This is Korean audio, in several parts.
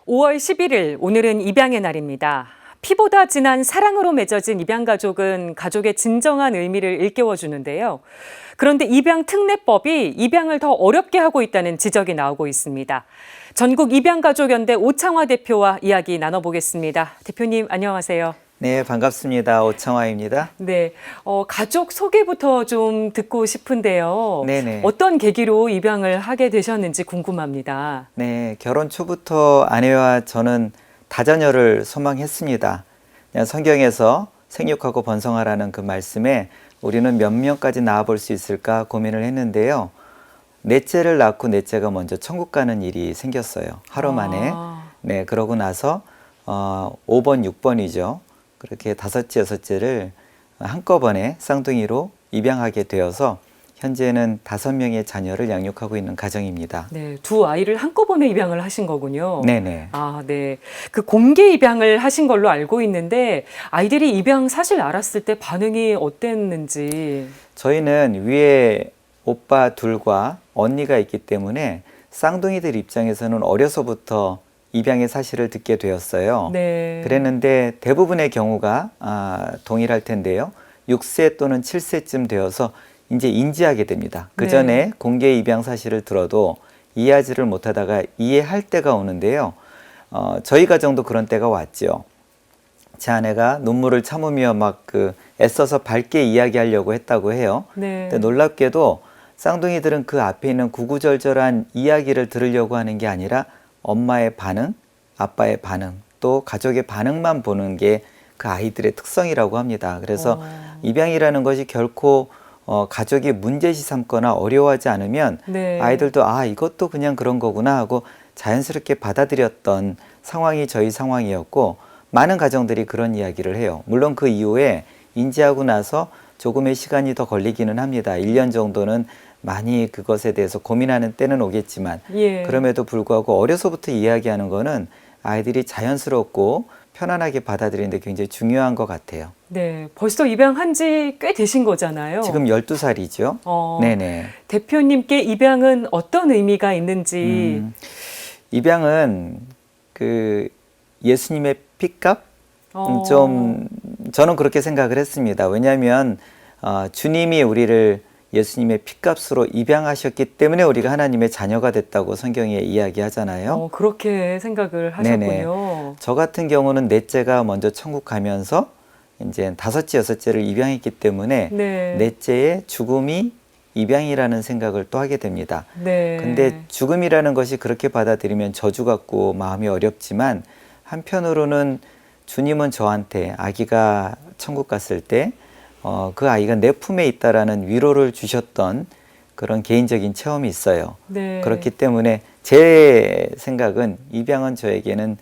5월 11일, 오늘은 입양의 날입니다. 피보다 진한 사랑으로 맺어진 입양가족은 가족의 진정한 의미를 일깨워주는데요. 그런데 입양특례법이 입양을 더 어렵게 하고 있다는 지적이 나오고 있습니다. 전국 입양가족연대 오창화 대표와 이야기 나눠보겠습니다. 대표님, 안녕하세요. 네, 반갑습니다. 오창화입니다. 네, 가족 소개부터 좀 듣고 싶은데요. 네네. 어떤 계기로 입양을 하게 되셨는지 궁금합니다. 네, 결혼 초부터 아내와 저는 다자녀를 소망했습니다. 그냥 성경에서 생육하고 번성하라는 그 말씀에 우리는 몇 명까지 낳아볼 수 있을까 고민을 했는데요. 넷째를 낳고 넷째가 먼저 천국 가는 일이 생겼어요. 하루 만에. 네, 그러고 나서 5번, 6번이죠. 그렇게 다섯째, 여섯째를 한꺼번에 쌍둥이로 입양하게 되어서 현재는 5명의 자녀를 양육하고 있는 가정입니다. 네, 두 아이를 한꺼번에 입양을 하신 거군요. 네네. 아, 네. 그 공개 입양을 하신 걸로 알고 있는데 아이들이 입양 사실 알았을 때 반응이 어땠는지. 저희는 위에 오빠 둘과 언니가 있기 때문에 쌍둥이들 입장에서는 어려서부터 입양의 사실을 듣게 되었어요. 네. 그랬는데 대부분의 경우가 동일할 텐데요. 6세 또는 7세쯤 되어서 이제 인지하게 됩니다. 그 전에 네. 공개 입양 사실을 들어도 이해하지를 못하다가 이해할 때가 오는데요. 저희 가정도 그런 때가 왔죠. 제 아내가 눈물을 참으며 막 애써서 밝게 이야기하려고 했다고 해요. 네. 근데 놀랍게도 쌍둥이들은 그 앞에 있는 구구절절한 이야기를 들으려고 하는 게 아니라 엄마의 반응, 아빠의 반응, 또 가족의 반응만 보는 게 그 아이들의 특성이라고 합니다. 그래서 입양이라는 것이 결코 가족이 문제시 삼거나 어려워하지 않으면 네. 아이들도 이것도 그냥 그런 거구나 하고 자연스럽게 받아들였던 상황이 저희 상황이었고 많은 가정들이 그런 이야기를 해요. 물론 그 이후에 인지하고 나서 조금의 시간이 더 걸리기는 합니다. 1년 정도는 많이 그것에 대해서 고민하는 때는 오겠지만 예. 그럼에도 불구하고 어려서부터 이야기하는 거는 아이들이 자연스럽고 편안하게 받아들이는 데 굉장히 중요한 것 같아요. 네. 벌써 입양한 지 꽤 되신 거잖아요. 지금 12살이죠. 네네. 대표님께 입양은 어떤 의미가 있는지. 입양은 예수님의 핏값? 저는 그렇게 생각을 했습니다. 왜냐하면 주님이 우리를 예수님의 핏값으로 입양하셨기 때문에 우리가 하나님의 자녀가 됐다고 성경에 이야기하잖아요. 그렇게 생각을 하셨군요. 네네. 저 같은 경우는 넷째가 먼저 천국 가면서 이제 다섯째, 여섯째를 입양했기 때문에 네. 넷째의 죽음이 입양이라는 생각을 또 하게 됩니다. 네. 근데 죽음이라는 것이 그렇게 받아들이면 저주 같고 마음이 어렵지만 한편으로는 주님은 저한테 아기가 천국 갔을 때 그 아이가 내 품에 있다라는 위로를 주셨던 그런 개인적인 체험이 있어요. 네. 그렇기 때문에 제 생각은 입양은 저에게는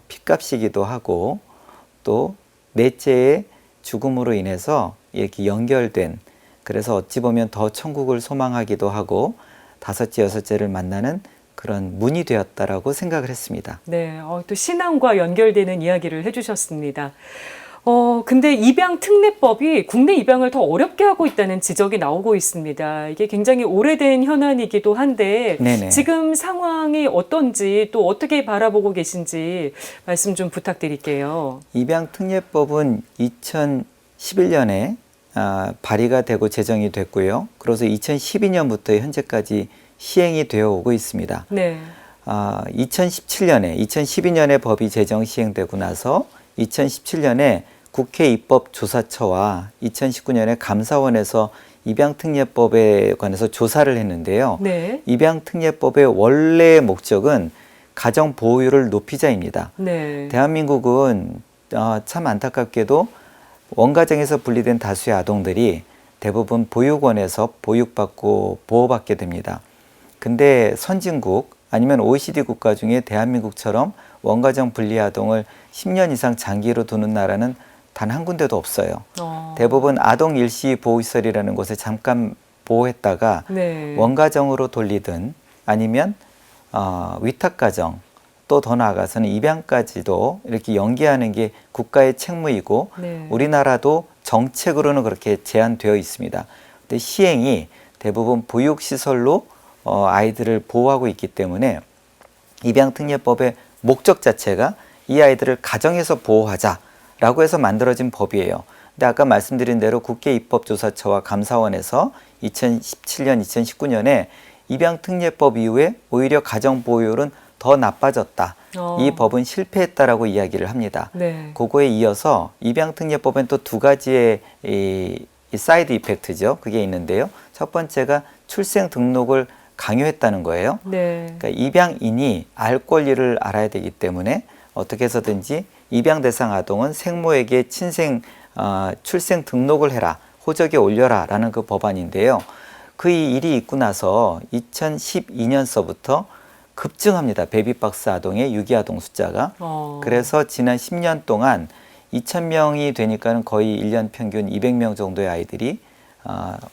핏값이기도 하고 또 넷째의 죽음으로 인해서 이렇게 연결된, 그래서 어찌 보면 더 천국을 소망하기도 하고 다섯째, 여섯째를 만나는 그런 문이 되었다라고 생각을 했습니다. 네, 또 신앙과 연결되는 이야기를 해주셨습니다. 근데 입양 특례법이 국내 입양을 더 어렵게 하고 있다는 지적이 나오고 있습니다. 이게 굉장히 오래된 현안이기도 한데 네네. 지금 상황이 어떤지 또 어떻게 바라보고 계신지 말씀 좀 부탁드릴게요. 입양특례법은 2011년에 발의가 되고 제정이 됐고요. 그래서 2012년부터 현재까지 시행이 되어 오고 있습니다. 네. 2012년에 법이 제정 시행되고 나서 2017년에 국회 입법조사처와 2019년에 감사원에서 입양특례법에 관해서 조사를 했는데요. 네. 입양특례법의 원래 목적은 가정 보호율을 높이자입니다. 네. 대한민국은 참 안타깝게도 원가정에서 분리된 다수의 아동들이 대부분 보육원에서 보육받고 보호받게 됩니다. 근데 선진국 아니면 OECD 국가 중에 대한민국처럼 원가정 분리 아동을 10년 이상 장기로 두는 나라는 단 한 군데도 없어요. 대부분 아동 일시 보호시설이라는 곳에 잠깐 보호했다가 네. 원가정으로 돌리든 아니면 위탁가정, 또 더 나아가서는 입양까지도 이렇게 연계하는 게 국가의 책무이고 네. 우리나라도 정책으로는 그렇게 제한되어 있습니다. 근데 시행이 대부분 보육시설로 아이들을 보호하고 있기 때문에 입양특례법의 목적 자체가 이 아이들을 가정에서 보호하자라고 해서 만들어진 법이에요. 근데 아까 말씀드린 대로 국회입법조사처와 감사원에서 2017년, 2019년에 입양특례법 이후에 오히려 가정보호율은 더 나빠졌다. 이 법은 실패했다라고 이야기를 합니다. 네. 그거에 이어서 입양특례법엔 또 두 가지의 이 사이드 이펙트죠. 그게 있는데요. 첫 번째가 출생 등록을 강요했다는 거예요. 네. 그러니까 입양인이 알 권리를 알아야 되기 때문에 어떻게 해서든지 입양 대상 아동은 생모에게 출생 등록을 해라, 호적에 올려라라는 그 법안인데요. 그 일이 있고 나서 2012년서부터 급증합니다. 베이비박스 아동의 유기아동 숫자가. 그래서 지난 10년 동안 2,000명이 되니까는 거의 1년 평균 200명 정도의 아이들이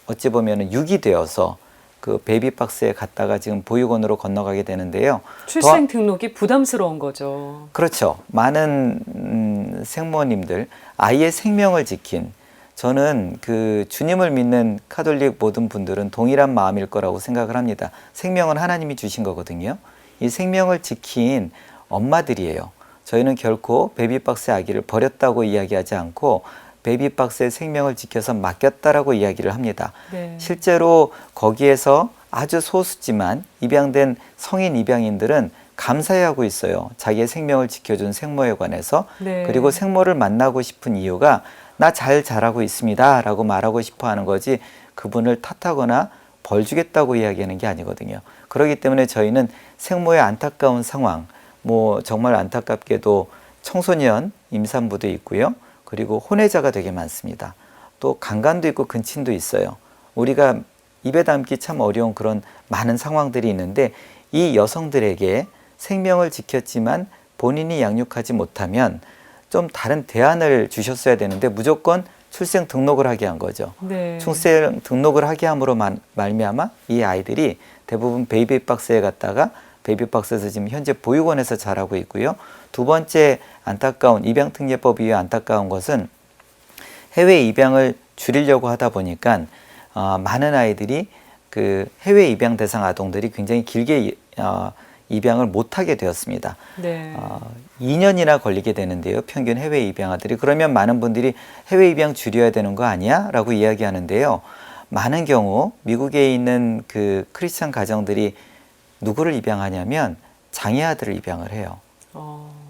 어찌 보면은 유기되어서 그 베이비박스에 갔다가 지금 보육원으로 건너가게 되는데요. 출생 등록이 부담스러운 거죠. 그렇죠. 많은 생모님들, 아이의 생명을 지킨, 저는 그 주님을 믿는 카톨릭 모든 분들은 동일한 마음일 거라고 생각을 합니다. 생명은 하나님이 주신 거거든요. 이 생명을 지킨 엄마들이에요. 저희는 결코 베이비박스의 아기를 버렸다고 이야기하지 않고 베이비박스의 생명을 지켜서 맡겼다라고 이야기를 합니다. 네. 실제로 거기에서 아주 소수지만 입양된 성인 입양인들은 감사해하고 있어요. 자기의 생명을 지켜준 생모에 관해서. 네. 그리고 생모를 만나고 싶은 이유가 나 잘 자라고 있습니다 라고 말하고 싶어 하는 거지 그분을 탓하거나 벌 주겠다고 이야기하는 게 아니거든요. 그렇기 때문에 저희는 생모의 안타까운 상황, 뭐 정말 안타깝게도 청소년 임산부도 있고요. 그리고 혼외자가 되게 많습니다. 또 강간도 있고 근친도 있어요. 우리가 입에 담기 참 어려운 그런 많은 상황들이 있는데 이 여성들에게 생명을 지켰지만 본인이 양육하지 못하면 좀 다른 대안을 주셨어야 되는데 무조건 출생 등록을 하게 한 거죠. 네. 출생 등록을 하게 함으로 말미암아 이 아이들이 대부분 베이비박스에 갔다가 베이비박스에서 지금 현재 보육원에서 자라고 있고요. 두 번째 안타까운 입양특례법 이후에 안타까운 것은 해외 입양을 줄이려고 하다 보니까 많은 아이들이 그 해외 입양 대상 아동들이 굉장히 길게 입양을 못하게 되었습니다. 네. 2년이나 걸리게 되는데요. 평균 해외 입양아들이. 그러면 많은 분들이 해외 입양 줄여야 되는 거 아니야? 라고 이야기하는데요. 많은 경우 미국에 있는 그 크리스찬 가정들이 누구를 입양하냐면 장애 아들을 입양을 해요.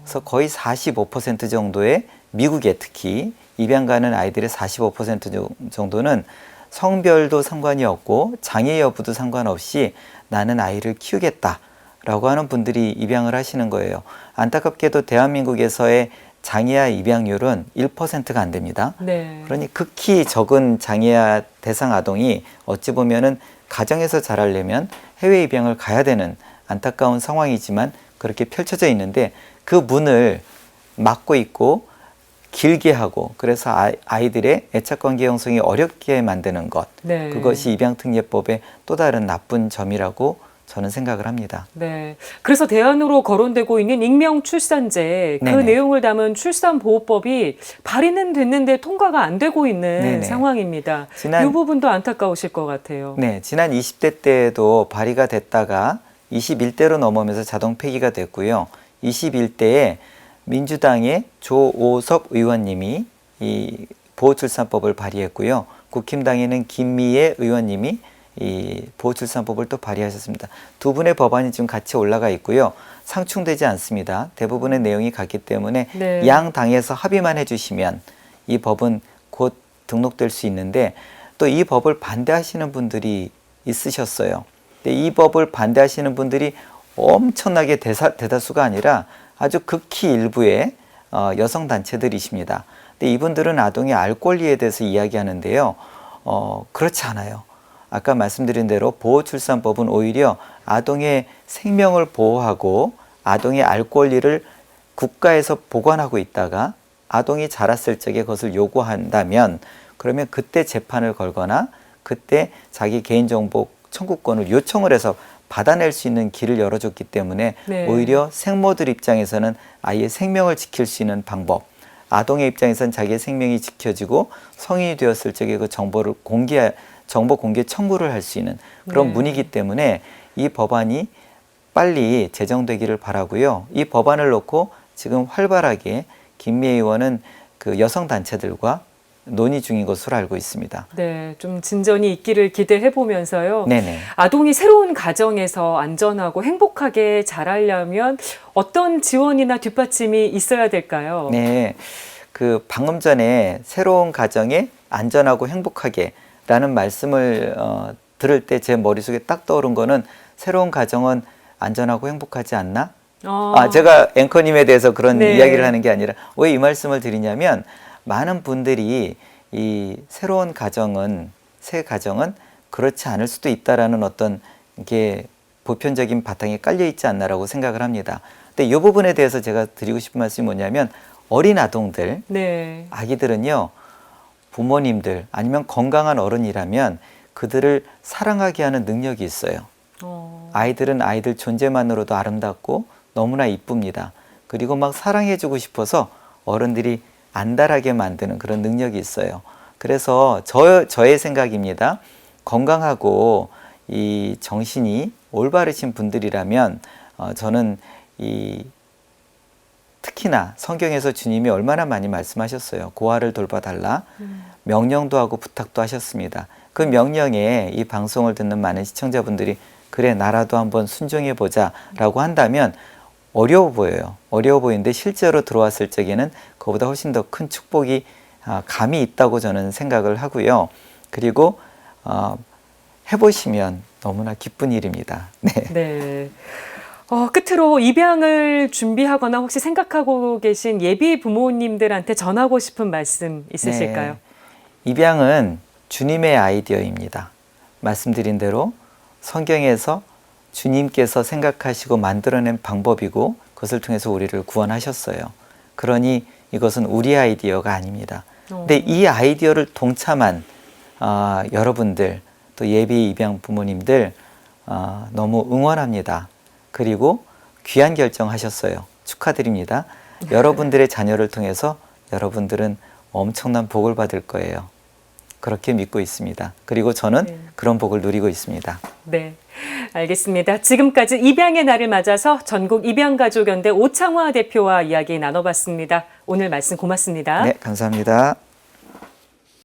그래서 거의 45% 정도의 미국에 특히 입양 가는 아이들의 45% 정도는 성별도 상관이 없고 장애 여부도 상관없이 나는 아이를 키우겠다. 라고 하는 분들이 입양을 하시는 거예요. 안타깝게도 대한민국에서의 장애아 입양률은 1%가 안 됩니다. 네. 그러니 극히 적은 장애아 대상 아동이 어찌 보면은 가정에서 자라려면 해외 입양을 가야 되는 안타까운 상황이지만 그렇게 펼쳐져 있는데 그 문을 막고 있고 길게 하고 그래서 아이들의 애착관계 형성이 어렵게 만드는 것. 네. 그것이 입양특례법의 또 다른 나쁜 점이라고 저는 생각을 합니다. 네. 그래서 대안으로 거론되고 있는 익명출산제 그 네네. 내용을 담은 출산보호법이 발의는 됐는데 통과가 안 되고 있는 네네. 상황입니다. 이 부분도 안타까우실 것 같아요. 네, 지난 20대 때에도 발의가 됐다가 21대로 넘어오면서 자동 폐기가 됐고요. 21대에 민주당의 조오섭 의원님이 이 보호출산법을 발의했고요. 국힘당에는 김미애 의원님이 이 보호출산법을 또 발의하셨습니다. 두 분의 법안이 지금 같이 올라가 있고요. 상충되지 않습니다. 대부분의 내용이 같기 때문에 네. 양 당에서 합의만 해주시면 이 법은 곧 등록될 수 있는데 또 이 법을 반대하시는 분들이 있으셨어요. 근데 이 법을 반대하시는 분들이 엄청나게 대다수가 아니라 아주 극히 일부의 여성 단체들이십니다. 근데 이분들은 아동의 알 권리에 대해서 이야기하는데요. 그렇지 않아요. 아까 말씀드린 대로 보호출산법은 오히려 아동의 생명을 보호하고 아동의 알 권리를 국가에서 보관하고 있다가 아동이 자랐을 적에 그것을 요구한다면 그러면 그때 재판을 걸거나 그때 자기 개인정보 청구권을 요청을 해서 받아낼 수 있는 길을 열어줬기 때문에 네. 오히려 생모들 입장에서는 아이의 생명을 지킬 수 있는 방법, 아동의 입장에서는 자기의 생명이 지켜지고 성인이 되었을 적에 그 정보를 정보 공개 청구를 할 수 있는 그런 네. 문이기 때문에 이 법안이 빨리 제정되기를 바라고요. 이 법안을 놓고 지금 활발하게 김미애 의원은 그 여성 단체들과 논의 중인 것으로 알고 있습니다. 네, 좀 진전이 있기를 기대해 보면서요. 네네. 아동이 새로운 가정에서 안전하고 행복하게 자라려면 어떤 지원이나 뒷받침이 있어야 될까요? 네. 그 방금 전에 새로운 가정에 안전하고 행복하게라는 말씀을 들을 때 제 머릿속에 딱 떠오른 거는 새로운 가정은 안전하고 행복하지 않나? 제가 앵커님에 대해서 그런 네. 이야기를 하는 게 아니라 왜 이 말씀을 드리냐면 많은 분들이 이 새로운 가정은 새 가정은 그렇지 않을 수도 있다라는 어떤 이게 보편적인 바탕에 깔려 있지 않나라고 생각을 합니다. 근데 이 부분에 대해서 제가 드리고 싶은 말씀이 뭐냐면 어린 아동들, 네. 아기들은요 부모님들 아니면 건강한 어른이라면 그들을 사랑하게 하는 능력이 있어요. 아이들은 아이들 존재만으로도 아름답고 너무나 이쁩니다. 그리고 막 사랑해주고 싶어서 어른들이 안달하게 만드는 그런 능력이 있어요. 그래서 저의 생각입니다. 건강하고 이 정신이 올바르신 분들이라면 저는 특히나 성경에서 주님이 얼마나 많이 말씀하셨어요. 고아를 돌봐달라. 명령도 하고 부탁도 하셨습니다. 그 명령에 이 방송을 듣는 많은 시청자분들이 그래 나라도 한번 순종해 보자 라고 한다면 어려워 보여요. 어려워 보이는데 실제로 들어왔을 적에는 그보다 훨씬 더 큰 축복이 감이 있다고 저는 생각을 하고요. 그리고 해보시면 너무나 기쁜 일입니다. 네. 네. 끝으로 입양을 준비하거나 혹시 생각하고 계신 예비 부모님들한테 전하고 싶은 말씀 있으실까요? 네. 입양은 주님의 아이디어입니다. 말씀드린 대로 성경에서 주님께서 생각하시고 만들어낸 방법이고 그것을 통해서 우리를 구원하셨어요. 그러니 이것은 우리 아이디어가 아닙니다. 근데 이 아이디어를 동참한 여러분들 또 예비 입양 부모님들 너무 응원합니다. 그리고 귀한 결정하셨어요. 축하드립니다. 여러분들의 자녀를 통해서 여러분들은 엄청난 복을 받을 거예요. 그렇게 믿고 있습니다. 그리고 저는 그런 복을 누리고 있습니다. 네, 알겠습니다. 지금까지 입양의 날을 맞아서 전국 입양가족연대 오창화 대표와 이야기 나눠봤습니다. 오늘 말씀 고맙습니다. 네, 감사합니다.